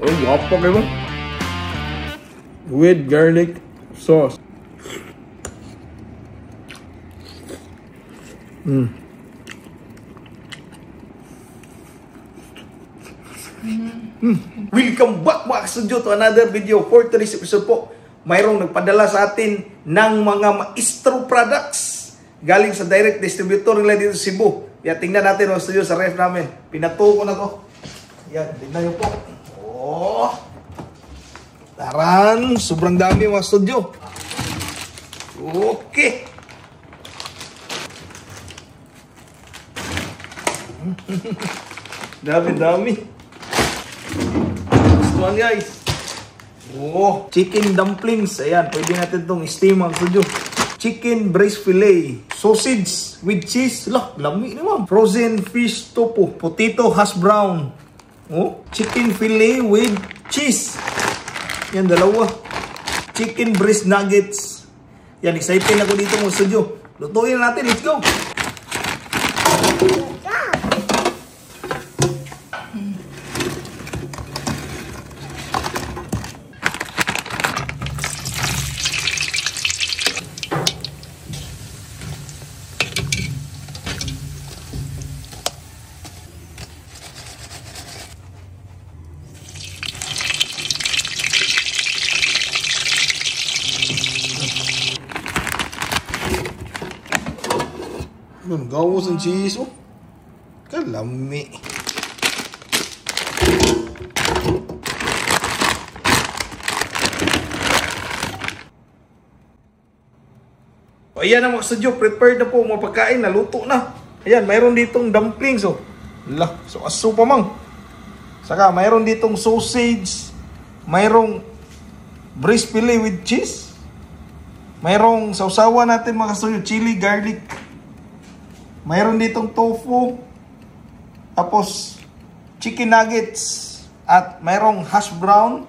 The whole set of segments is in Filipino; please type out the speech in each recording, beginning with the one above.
Oh, guwapo kayo. With garlic sauce. Welcome back mga ka-studio to another video. For today's episode po, mayroong nagpadala sa atin ng mga Maestro products galing sa direct distributor nila dito sa Cebu. Yan, tingnan natin mga studio sa ref namin. Pinatuko na to. Yan, tingnan nyo po. Oh, taran, sobrang dami mga studio. Okay. Dami. Gusto guys. Oh, chicken dumplings. Ayan, pwede natin itong steam mga studio. Chicken breast fillet. Sausage with cheese. Lah, lami naman. Frozen fish tofu. Potato hash brown. Oh, chicken fillet with cheese. Yan, dalawa. Chicken breast nuggets. Yan, excited ako dito mga studio. Lutuin natin. Let's go. Gawas ang cheese, oh. Kalami. O, ayan ang mga studio. Prepared na po mga pagkain. Naluto na. Ayan, mayroon ditong dumplings, oh. Lah, so aso pa mang. Saka, mayroon ditong sausage. Mayroong breast fillet with cheese. Mayroong sausawa natin mga studio. Chili, garlic. Mayroon ditong tofu, tapos chicken nuggets, at mayroong hash brown,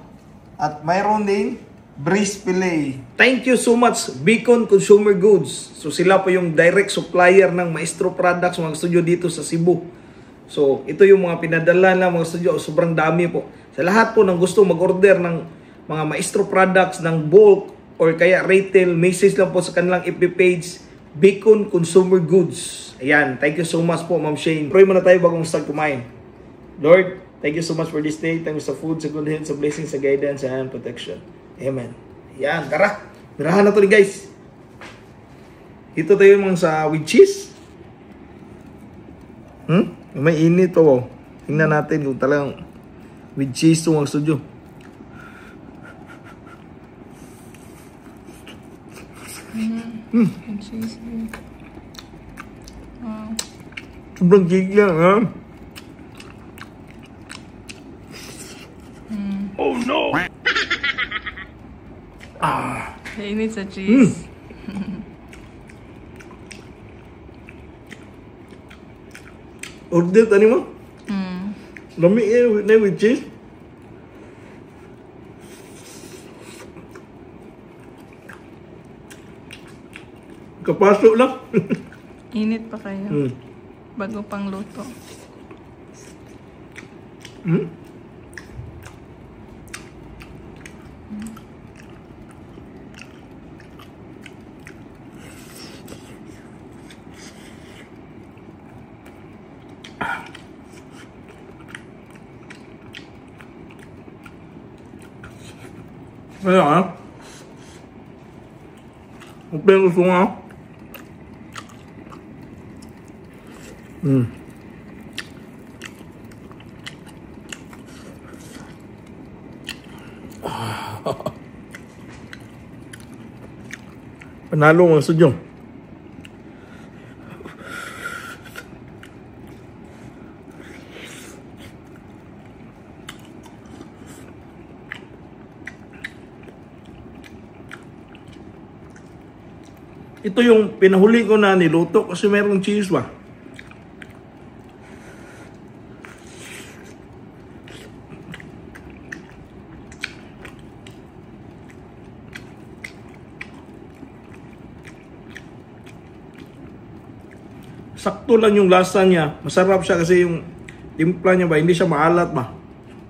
at mayroon din breast fillet. Thank you so much, Beacon Consumer Goods. So sila po yung direct supplier ng Maestro Products mga studio dito sa Cebu. So ito yung mga pinadala na mga studio, sobrang dami po. Sa lahat po ng gusto mag-order ng mga Maestro Products ng bulk or kaya retail, message lang po sa kanilang FB page, Beacon Consumer Goods. Ayan, thank you so much po, Ma'am Shane. Pray muna tayo bagong start kumain. Lord, thank you so much for this day. Thank you sa food, sa good health, sa blessings, sa guidance, and protection. Amen. Ayan, tara. Mirahan na to guys. Ito tayo mga sa with cheese. May init to, wow. Tingnan natin kung talagang with cheese to mga studio. Cheese. Wow. Sobrang gigya, ha? Oh no! Init sa cheese. Order tani mo? Lami with cheese. Kapasok lang. Init pa kayo. Bago pang luto. Kaya ha? Ang gusto nga. Panalo ang studio. Ito yung pinahuli ko na niluto kasi mayroong cheese ba. sakto lang yung lasa niya. Masarap siya kasi yung timpla niya ba, hindi siya maalat ba.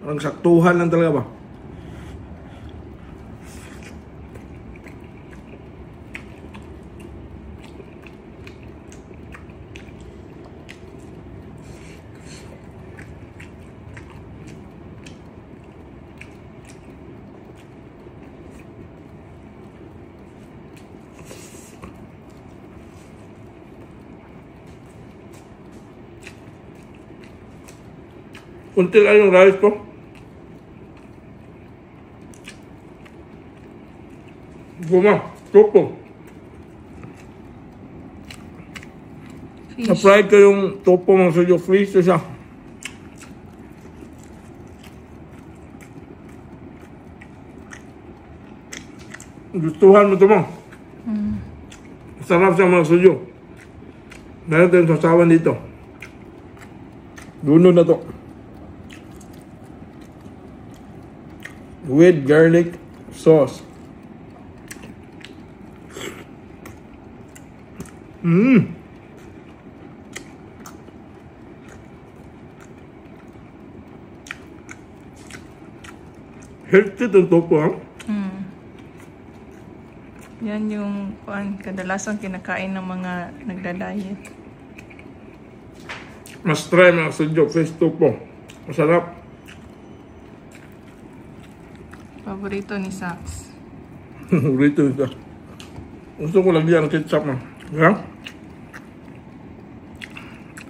Parang saktuhan lang talaga ba? Kunti lang yung rice ko. Guma, topo. Fish. Na-fried ko yung topo mga suyo. Freeze to siya. Gustuhan mo ito mo. Sarap siya mga suyo. Meron tayong sasawan dito. Duno na to. With garlic sauce. Healthy itong topo, ha? Yan yung kadalasan kinakain ng mga nagda-diet. Mas try mga sudyo, fresh topo. Masarap. Paborito ni Sax. Rito ito. Gusto ko lagyan ng ketchup, ma. Ha?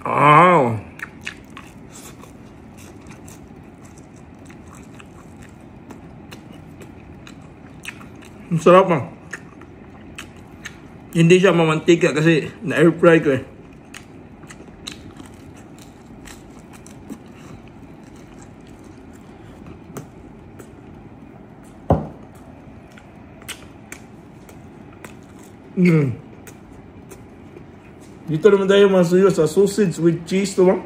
Wow! Ang sarap, ma. Hindi siya mamantika kasi na-air fry ko eh. Dito naman tayo mga suyo sa sausage with cheese to ba?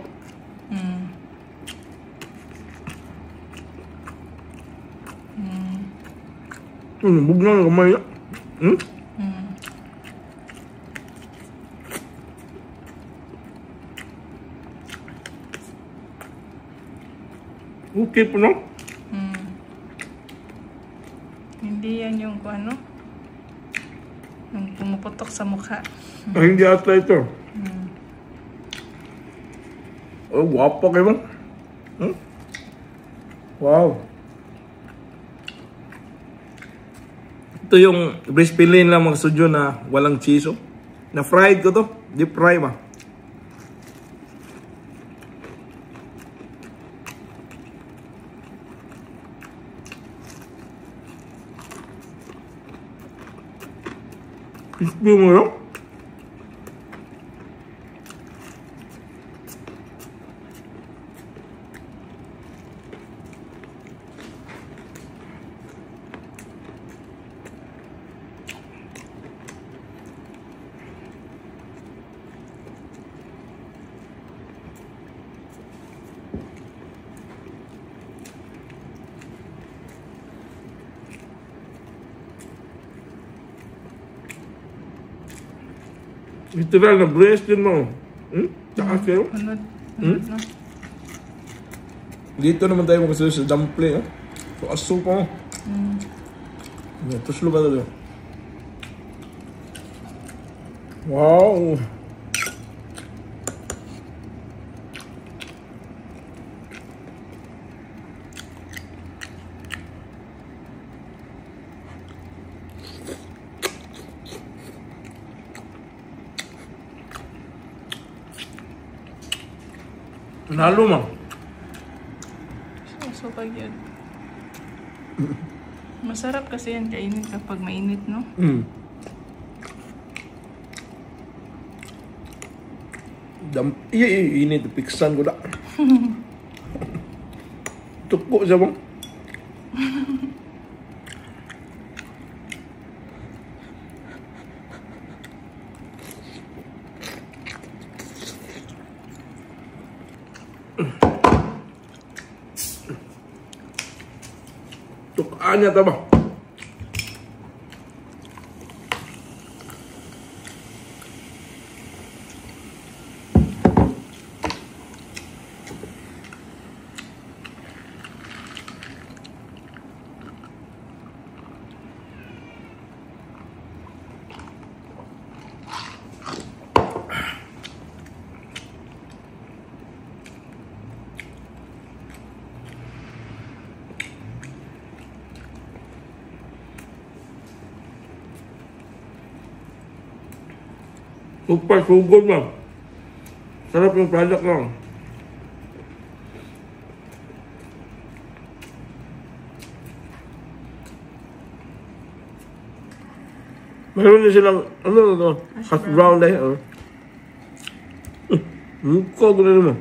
Bugnan ang kamay. Okay po, no? Hindi yan yung ano? Yung pumuputok sa mukha. Ay, hindi ata ito. Oh, guwapo kayo mo. Wow. Ito yung breast fillet lang mga sudyo na walang cheese. Oh. Na fried ko to. Deep fry ba? Crispy mo yun? Literal na breast yun mo. Tsaka kayo. Ano? No? Dito naman tayo magkasuyo sa dumpling. So, aso pa mo. Tuslo ba ito? Wow! Nalo man. So pag yun. Masarap kasi yan kainin kapag mainit, no? Init. Piksan ko na. Tuko siya bang? Tukaan niya ito ba? Super sugod man. Sarap yung product lang. Mayroon din silang, ano na ito? Hash brown na yun. Mukha ko na naman.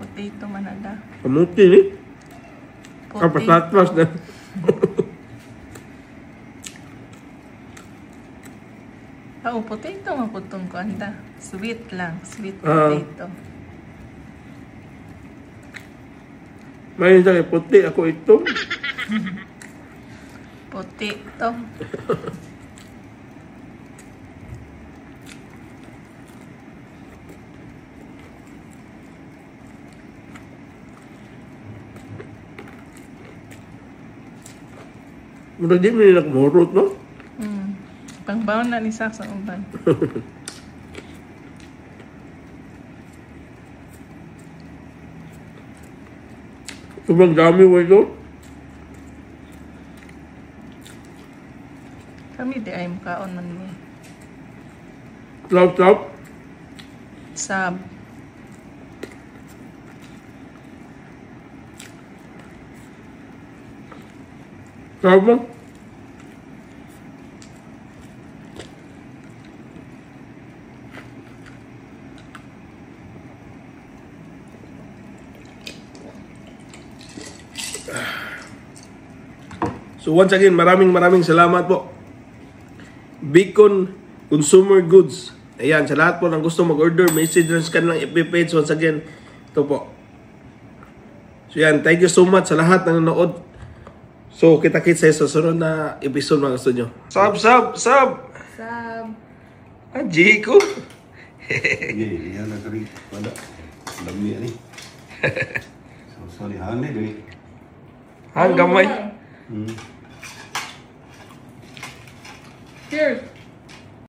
Potato manada. Kamuti ni. Kapasatlas na. Potato maputong ko anda. Sweet lang, sweet potato. May isa kay puti, ako ito. Potato. Mura di mo nila kumurot, no? Pangbaon na ni Sak sa uban. Sobrang dami mo ito. Kami di ay makaon man ni. Slap. Sab. Sarap mo? So once again, maraming salamat po. Beacon Consumer Goods. Ayan, sa lahat po ng gusto mag-order, message lang sa kanilang FB page. Once again, ito po. So yan, thank you so much sa lahat ng nanood. So kita-kits sa susunod na episode mga gusto nyo. Sab! Sab. Aji ko! Iya, nak kari pada dami ni. Sorry, hang ni deh. Hang gamay. Cheers.